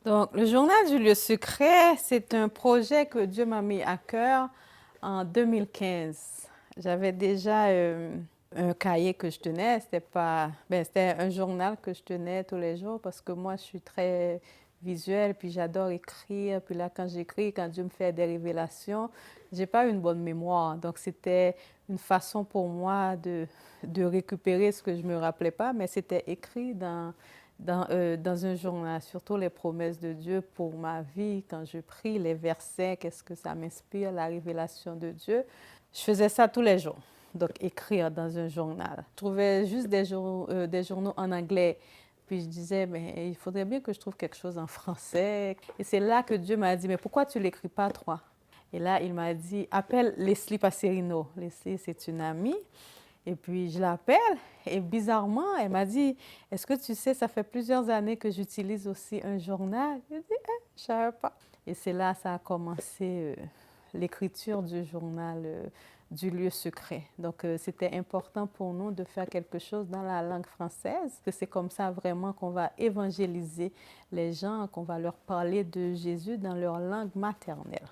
Donc, le journal du lieu secret, c'est un projet que Dieu m'a mis à cœur en 2015. J'avais déjà un cahier que je tenais, c'était un journal que je tenais tous les jours parce que moi, je suis très visuelle, puis j'adore écrire. Puis là, quand j'écris, quand Dieu me fait des révélations, j'ai pas une bonne mémoire. Donc, c'était une façon pour moi de récupérer ce que je me rappelais pas, mais c'était écrit dans un journal, surtout les promesses de Dieu pour ma vie, quand je prie, les versets, qu'est-ce que ça m'inspire, la révélation de Dieu. Je faisais ça tous les jours, donc écrire dans un journal. Je trouvais juste des journaux en anglais, puis je disais, mais il faudrait bien que je trouve quelque chose en français. Et c'est là que Dieu m'a dit, mais pourquoi tu l'écris pas, toi? Et là, il m'a dit, appelle Leslie Passerino. Leslie, c'est une amie. Et puis, je l'appelle et bizarrement, elle m'a dit, est-ce que tu sais, ça fait plusieurs années que j'utilise aussi un journal. Je dis, je ne savais pas. Et c'est là ça a commencé l'écriture du journal du lieu secret. Donc, c'était important pour nous de faire quelque chose dans la langue française, que c'est comme ça vraiment qu'on va évangéliser les gens, qu'on va leur parler de Jésus dans leur langue maternelle.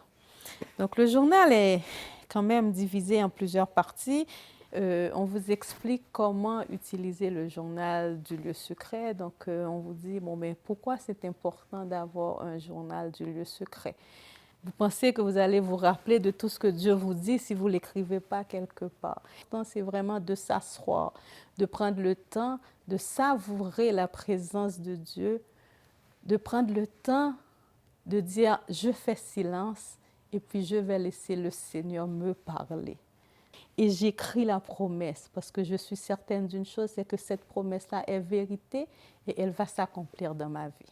Donc, le journal est quand même divisé en plusieurs parties. On vous explique comment utiliser le journal du lieu secret. Donc, on vous dit, bon, mais pourquoi c'est important d'avoir un journal du lieu secret? Vous pensez que vous allez vous rappeler de tout ce que Dieu vous dit si vous ne l'écrivez pas quelque part. C'est vraiment de s'asseoir, de prendre le temps de savourer la présence de Dieu, de prendre le temps de dire, je fais silence et puis je vais laisser le Seigneur me parler. Et j'écris la promesse parce que je suis certaine d'une chose, c'est que cette promesse-là est vérité et elle va s'accomplir dans ma vie.